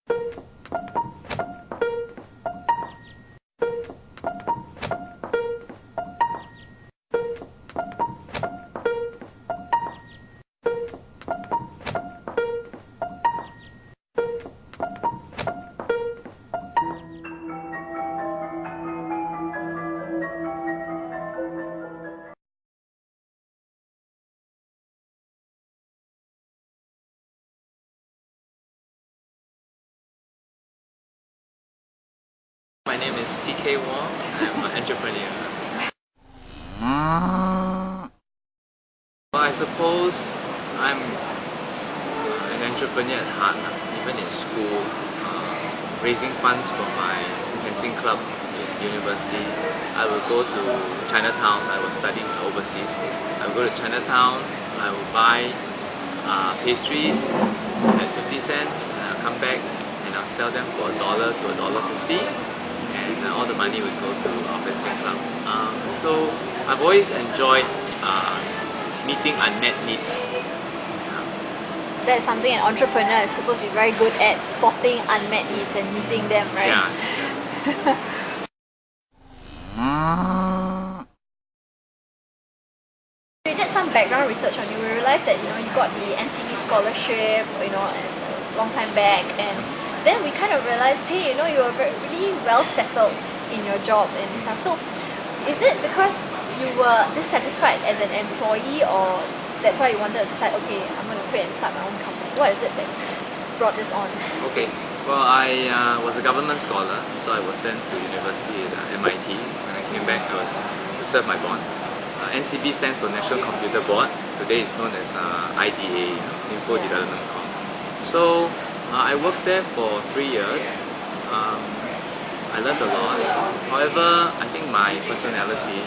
My name is TK Wong. I'm an entrepreneur. Well, I suppose I'm an entrepreneur at heart. Even in school, raising funds for my fencing club in university. I will go to Chinatown. I was studying overseas. I will go to Chinatown. I will buy pastries at 50 cents and I'll come back and I'll sell them for $1 to $1.50, and all the money would go to our fencing club. So I've always enjoyed meeting unmet needs. That's something an entrepreneur is supposed to be very good at, spotting unmet needs and meeting them, right? Yeah, yes. We did some background research on you. We realized that you got the NCB scholarship, a long time back, and then we kind of realized, hey, you were really well settled in your job and stuff. So, is it because you were dissatisfied as an employee, or that's why you wanted to decide, okay, I'm going to quit and start my own company? What is it that brought this on? Okay, well, I was a government scholar, so I was sent to university at MIT. When I came back, I was to serve my bond. NCB stands for National Computer Board. Today it's known as IDA, Info Development Corp. So I worked there for 3 years. I learned a lot. However, I think my personality,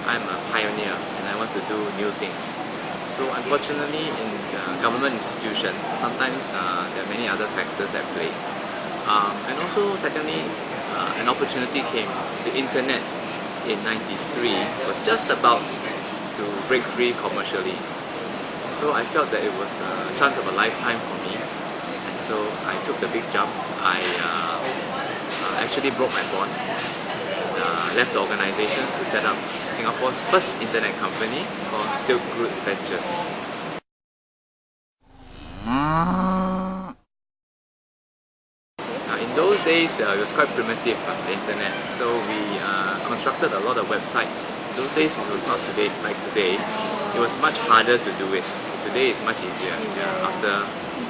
I'm a pioneer and I want to do new things. So unfortunately, in government institution, sometimes there are many other factors at play. And also, secondly, an opportunity came. The internet in '93 was just about to break free commercially. So I felt that it was a chance of a lifetime for me. And so I took the big jump. I actually broke my bond. Left the organization to set up Singapore's first internet company called Silk Route Ventures. In those days, it was quite primitive, the internet, so we constructed a lot of websites. Those days it was not today like today. It was much harder to do it. Today it's much easier. Yeah, after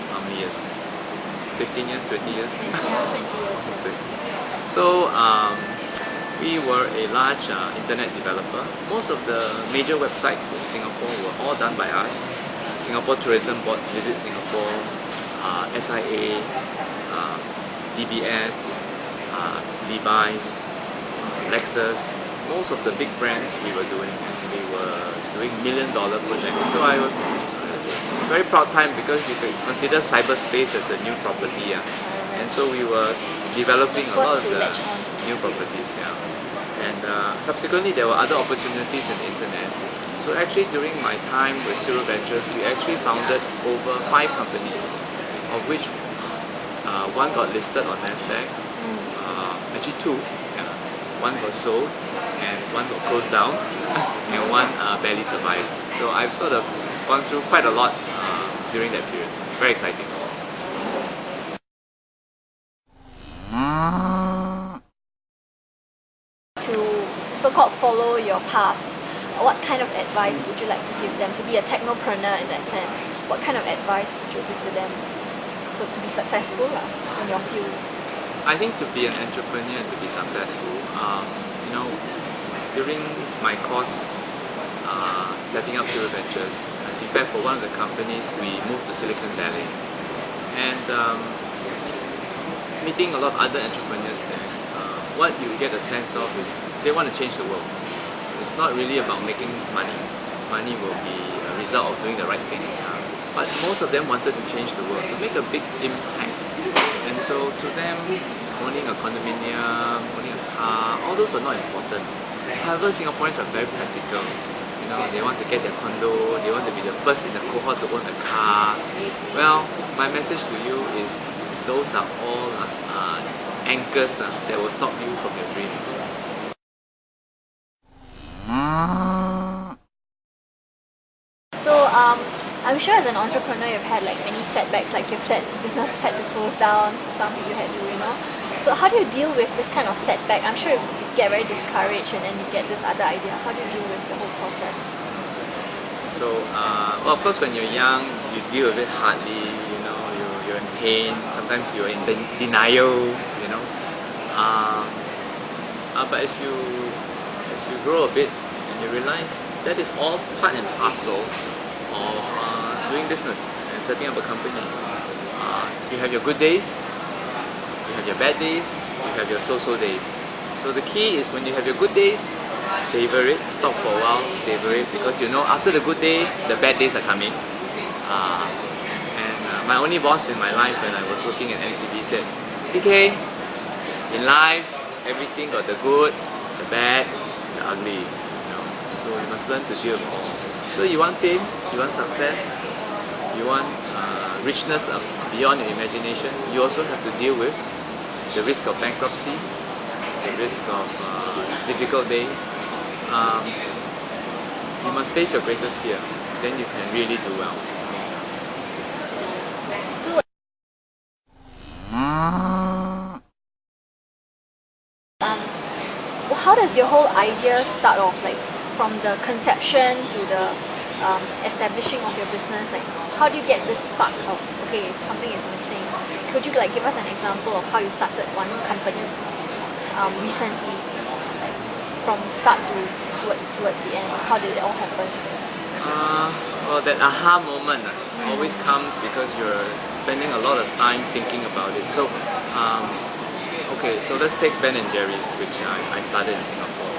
how many years? 15 years, 20 years? 20 years. So we were a large internet developer. Most of the major websites in Singapore were all done by us. Singapore Tourism Board, Visit Singapore, SIA, DBS, Levi's, Lexus. Most of the big brands we were doing. We were doing $1 million projects. So I was a very proud time because you could consider cyberspace as a new property. And so we were developing a lot of the new properties. And subsequently there were other opportunities in the internet. So actually during my time with Silk Route Ventures, we actually founded over 5 companies, of which one got listed on NASDAQ, actually 2. One got sold, and one got closed down, and one barely survived. So I've sort of gone through quite a lot during that period. Very exciting. To so-called follow your path, what kind of advice would you like to give them to be a technopreneur in that sense? What kind of advice would you give to them so to be successful in your field? I think to be an entrepreneur and to be successful, during my course setting up Silk Route Ventures, in fact for one of the companies we moved to Silicon Valley, and meeting a lot of other entrepreneurs there, what you get a sense of is they want to change the world. It's not really about making money. Money will be a result of doing the right thing. But most of them wanted to change the world, to make a big impact. And so to them, owning a condominium, owning a car, all those were not important. However, Singaporeans are very practical. They want to get their condo, they want to be the first in the cohort to own a car. Well, my message to you is those are all anchors that will stop you from your dreams. So I'm sure as an entrepreneur you've had like many setbacks, like you've said business had to close down, some you had to, So how do you deal with this kind of setback? I'm sure you get very discouraged and then you get this other idea. How do you deal with the whole process? So, well, of course when you're young, you deal with it hardly, you're in pain, sometimes you're in denial, but as you grow a bit and you realize that is all part and parcel of doing business and setting up a company. You have your good days, you have your bad days, you have your so-so days. So the key is when you have your good days, savor it, stop for a while, savor it, because after the good day, the bad days are coming. My only boss in my life when I was working at NCB said, "TK, in life, everything got the good, the bad, the ugly. So you must learn to deal with all. So you want fame, you want success, you want richness beyond your imagination, you also have to deal with the risk of bankruptcy, the risk of difficult days. You must face your greatest fear, then you can really do well." So how does your whole idea start off, like from the conception to the establishing of your business? Like how do you get this spark of, okay, something is missing? Could you give us an example of how you started one company recently, like from start to towards the end? How did it all happen? Well, that aha moment always comes because you're spending a lot of time thinking about it. So, okay, so let's take Ben & Jerry's, which I started in Singapore.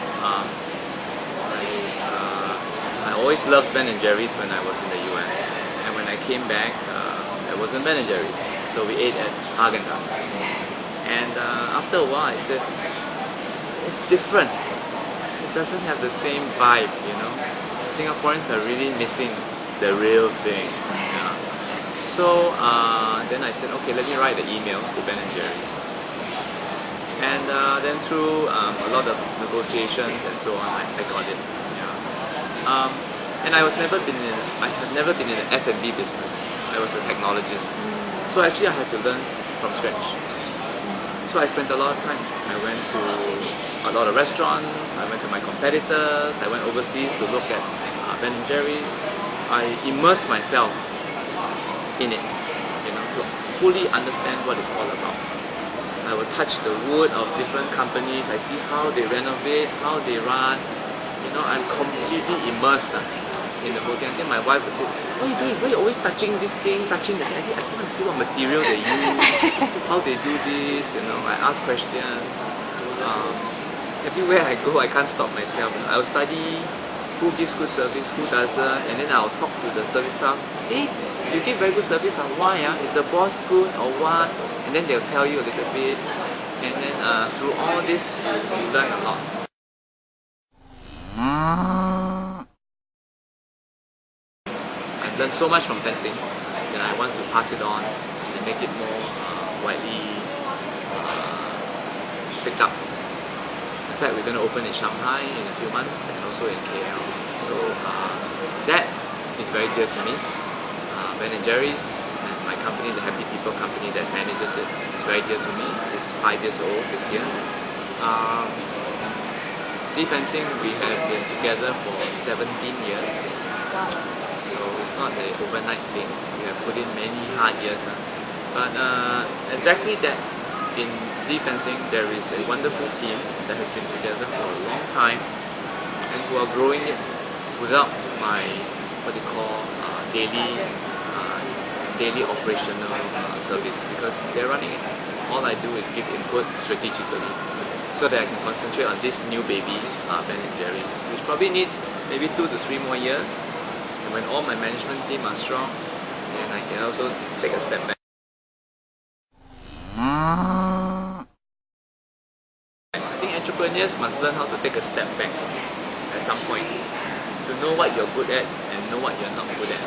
I always loved Ben & Jerry's when I was in the US, and when I came back, there wasn't Ben & Jerry's, so we ate at Häagen-Dazs. And after a while, I said, it's different. It doesn't have the same vibe, Singaporeans are really missing the real thing. So then I said, okay, let me write an email to Ben & Jerry's. And then through a lot of negotiations and so on, I got it. And I have never been in an F&B business. I was a technologist. So actually I had to learn from scratch. So I spent a lot of time. I went to a lot of restaurants, I went to my competitors, I went overseas to look at Ben & Jerry's. I immersed myself in it, to fully understand what it's all about. I will touch the wood of different companies, I see how they renovate, how they run. I'm completely immersed in the whole thing. I think my wife would say, "What are you doing? Why are you always touching this thing, touching that thing?" I say, "I just want to see what material they use, how they do this." I ask questions. Everywhere I go, I can't stop myself. I'll study who gives good service, who doesn't, and then I'll talk to the service staff. "Hey, you give very good service, why? Is the boss good or what?" And then they'll tell you a little bit. And then through all this, you learn a lot. I've learned so much from fencing that I want to pass it on and make it more widely picked up. In fact, we're going to open in Shanghai in a few months and also in KL. So that is very dear to me. Ben & Jerry's and my company, the Happy People company that manages it, is very dear to me. It's 5 years old this year. Sea Fencing, we have been together for 17 years. So it's not an overnight thing. We have put in many hard years. But exactly that, in Sea Fencing there is a wonderful team that has been together for a long time and who are growing it without my, daily operational service, because they're running it. All I do is give input strategically so that I can concentrate on this new baby, Ben & Jerry's, which probably needs maybe 2 to 3 more years. And when all my management team are strong, then I can also take a step back. I think entrepreneurs must learn how to take a step back at some point to know what you're good at and know what you're not good at.